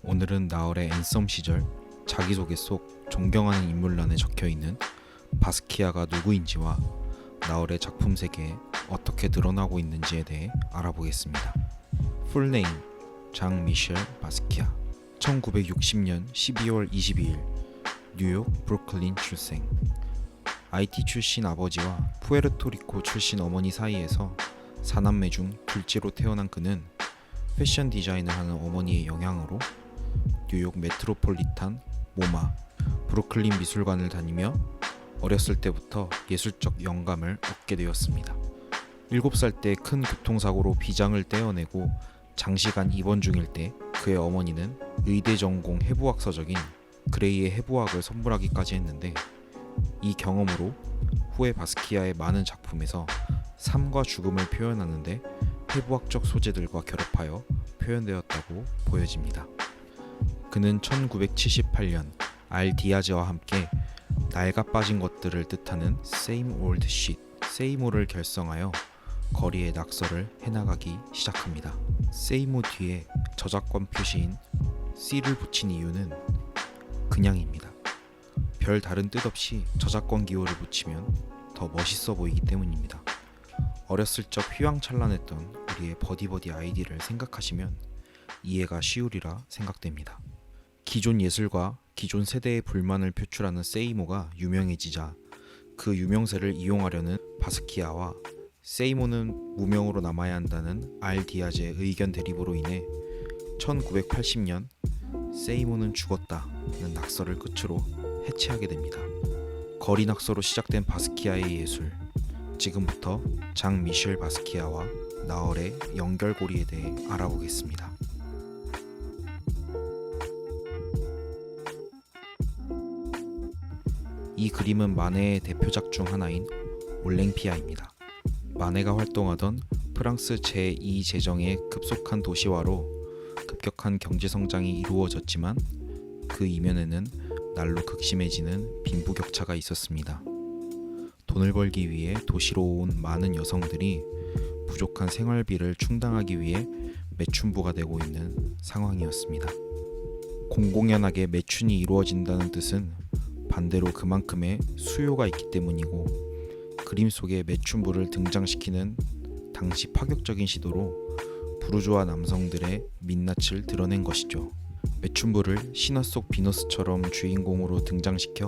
오늘은 나얼의 앤썸 시절 자기소개 속 존경하는 인물란에 적혀있는 바스키아가 누구인지와 나얼의 작품 세계에 어떻게 드러나고 있는지에 대해 알아보겠습니다. 풀네임 장 미셸 바스키아, 1960년 12월 22일 뉴욕 브루클린 출생. IT 출신 아버지와 푸에르토리코 출신 어머니 사이에서 4남매 중 둘째로 태어난 그는 패션 디자인을 하는 어머니의 영향으로 뉴욕 메트로폴리탄, 모마, 브루클린 미술관을 다니며 어렸을 때부터 예술적 영감을 얻게 되었습니다. 7살 때 큰 교통사고로 비장을 떼어내고 장시간 입원 중일 때 그의 어머니는 의대 전공 해부학서적인 그레이의 해부학을 선물하기까지 했는데, 이 경험으로 후에 바스키아의 많은 작품에서 삶과 죽음을 표현하는데 해부학적 소재들과 결합하여 표현되었다고 보여집니다. 그는 1978년 알 디아즈와 함께 낡아 빠진 것들을 뜻하는 Same Old Shit, 세이모를 결성하여 거리에 낙서를 해나가기 시작합니다. 세이모 뒤에 저작권 표시인 C를 붙인 이유는 그냥입니다. 별 다른 뜻 없이 저작권 기호를 붙이면 더 멋있어 보이기 때문입니다. 어렸을 적 휘황찬란했던 우리의 버디버디 아이디를 생각하시면 이해가 쉬우리라 생각됩니다. 기존 예술과 기존 세대의 불만을 표출하는 세이모가 유명해지자 그 유명세를 이용하려는 바스키아와 세이모는 무명으로 남아야 한다는 알 디아즈의 의견 대립으로 인해 1980년 세이모는 죽었다는 낙서를 끝으로 해체하게 됩니다. 거리 낙서로 시작된 바스키아의 예술, 지금부터 장 미셸 바스키아와 나얼의 연결고리에 대해 알아보겠습니다. 이 그림은 마네의 대표작 중 하나인 올랭피아입니다. 마네가 활동하던 프랑스 제2제정의 급속한 도시화로 급격한 경제성장이 이루어졌지만 그 이면에는 날로 극심해지는 빈부격차가 있었습니다. 돈을 벌기 위해 도시로 온 많은 여성들이 부족한 생활비를 충당하기 위해 매춘부가 되고 있는 상황이었습니다. 공공연하게 매춘이 이루어진다는 뜻은 반대로 그만큼의 수요가 있기 때문이고, 그림 속에 매춘부를 등장시키는 당시 파격적인 시도로 부르주아 남성들의 민낯을 드러낸 것이죠. 매춘부를 신화 속 비너스처럼 주인공으로 등장시켜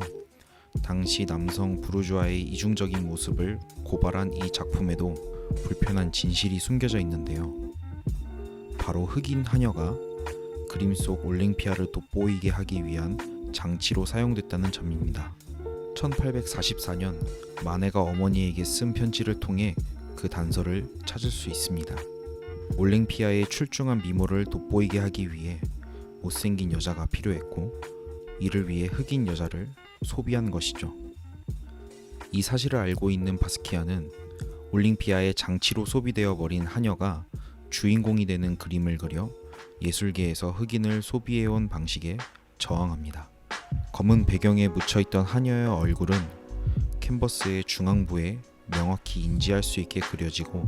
당시 남성 부르주아의 이중적인 모습을 고발한 이 작품에도 불편한 진실이 숨겨져 있는데요. 바로 흑인 하녀가 그림 속 올랭피아를 돋보이게 하기 위한 장치로 사용됐다는 점입니다. 1844년 마네가 어머니에게 쓴 편지를 통해 그 단서를 찾을 수 있습니다. 올랭피아의 출중한 미모를 돋보이게 하기 위해 못생긴 여자가 필요했고, 이를 위해 흑인 여자를 소비한 것이죠. 이 사실을 알고 있는 바스키아는 올랭피아의 장치로 소비되어 버린 하녀가 주인공이 되는 그림을 그려 예술계에서 흑인을 소비해온 방식에 저항합니다. 검은 배경에 묻혀있던 하녀의 얼굴은 캔버스의 중앙부에 명확히 인지할 수 있게 그려지고,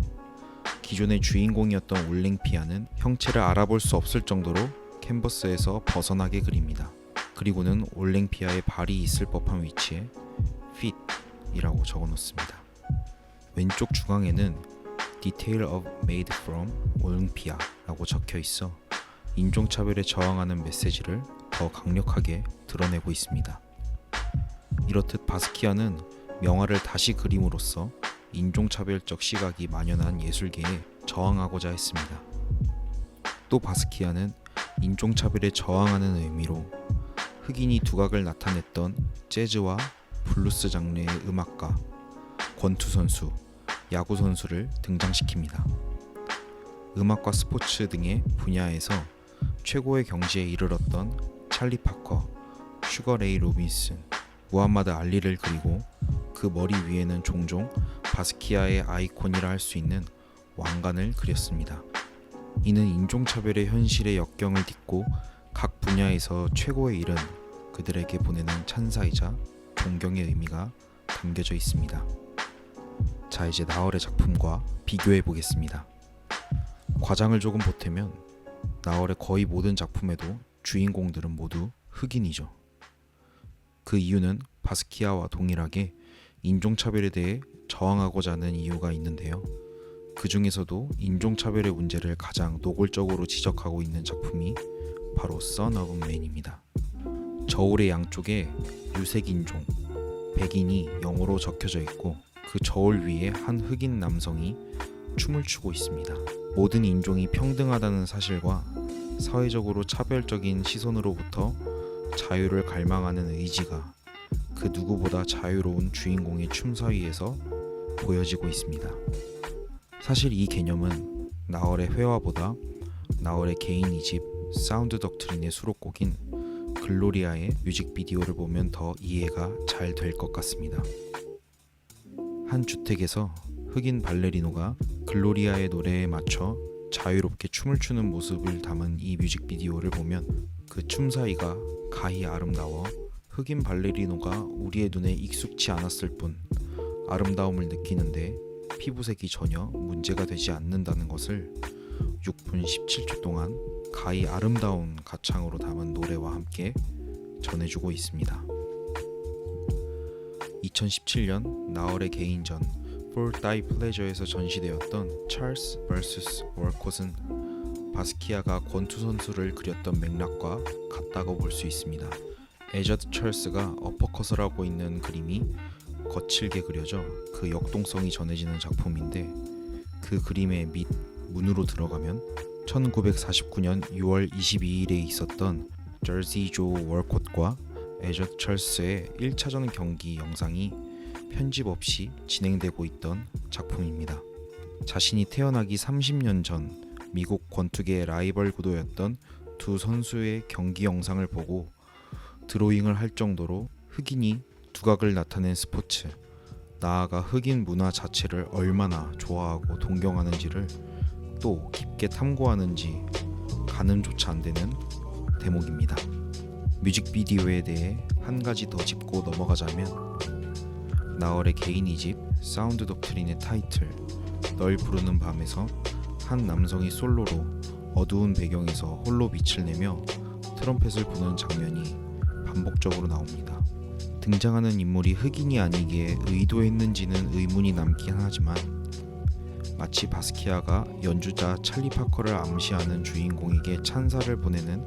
기존의 주인공이었던 올랭피아는 형체를 알아볼 수 없을 정도로 캔버스에서 벗어나게 그립니다. 그리고는 올랭피아의 발이 있을 법한 위치에 fit이라고 적어놓습니다. 왼쪽 중앙에는 Detail of Made from Olympia 라고 적혀있어 인종차별에 저항하는 메시지를 더 강력하게 드러내고 있습니다. 이렇듯 바스키아는 명화를 다시 그림으로써 인종차별적 시각이 만연한 예술계에 저항하고자 했습니다. 또 바스키아는 인종차별에 저항하는 의미로 흑인이 두각을 나타냈던 재즈와 블루스 장르의 음악가, 권투선수, 야구선수를 등장시킵니다. 음악과 스포츠 등의 분야에서 최고의 경지에 이르렀던 찰리 파커, 슈거 레이 로빈슨, 무함마드 알리를 그리고 그 머리 위에는 종종 바스키아의 아이콘이라 할 수 있는 왕관을 그렸습니다. 이는 인종차별의 현실의 역경을 딛고 각 분야에서 최고에 이른 그들에게 보내는 찬사이자 존경의 의미가 담겨져 있습니다. 자, 이제 나얼의 작품과 비교해 보겠습니다. 과장을 조금 보태면 나얼의 거의 모든 작품에도 주인공들은 모두 흑인이죠. 그 이유는 바스키아와 동일하게 인종차별에 대해 저항하고자 하는 이유가 있는데요. 그 중에서도 인종차별의 문제를 가장 노골적으로 지적하고 있는 작품이 바로 Son of Man입니다. 저울의 양쪽에 유색인종, 백인이 영어로 적혀져 있고 그 저울 위에 한 흑인 남성이 춤을 추고 있습니다. 모든 인종이 평등하다는 사실과 사회적으로 차별적인 시선으로부터 자유를 갈망하는 의지가 그 누구보다 자유로운 주인공의 춤 사이에서 보여지고 있습니다. 사실 이 개념은 나얼의 회화보다 나얼의 개인 2집 사운드 덕트린의 수록곡인 글로리아의 뮤직비디오를 보면 더 이해가 잘 될 것 같습니다. 한 주택에서 흑인 발레리노가 글로리아의 노래에 맞춰 자유롭게 춤을 추는 모습을 담은 이 뮤직비디오를 보면 그 춤 사이가 가히 아름다워 흑인 발레리노가 우리의 눈에 익숙치 않았을 뿐 아름다움을 느끼는데 피부색이 전혀 문제가 되지 않는다는 것을 6분 17초 동안 가히 아름다운 가창으로 담은 노래와 함께 전해주고 있습니다. 2017년 나얼의 개인전 For Thy Pleasure에서 전시되었던 찰스 vs 월콧은 바스키아가 권투 선수를 그렸던 맥락과 같다고 볼 수 있습니다. 에저드 찰스가 어퍼컷을 하고 있는 그림이 거칠게 그려져 그 역동성이 전해지는 작품인데 그 그림의 밑 문으로 들어가면 1949년 6월 22일에 있었던 저지 조 월콧과 에저드 찰스의 1차전 경기 영상이 편집 없이 진행되고 있던 작품입니다. 자신이 태어나기 30년 전 미국 권투계의 라이벌 구도였던 두 선수의 경기 영상을 보고 드로잉을 할 정도로 흑인이 두각을 나타낸 스포츠, 나아가 흑인 문화 자체를 얼마나 좋아하고 동경하는지를 또 깊게 탐구하는지 가늠조차 안 되는 대목입니다. 뮤직비디오에 대해 한 가지 더 짚고 넘어가자면 나얼의 개인 2집 사운드 덕트린의 타이틀 널 부르는 밤에서 한 남성이 솔로로 어두운 배경에서 홀로 빛을 내며 트럼펫을 부는 장면이 반복적으로 나옵니다. 등장하는 인물이 흑인이 아니기에 의도했는지는 의문이 남긴 하지만 마치 바스키아가 연주자 찰리 파커를 암시하는 주인공에게 찬사를 보내는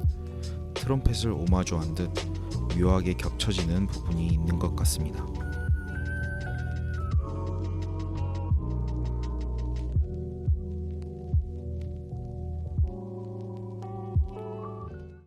트럼펫을 오마주한 듯 묘하게 겹쳐지는 부분이 있는 것 같습니다.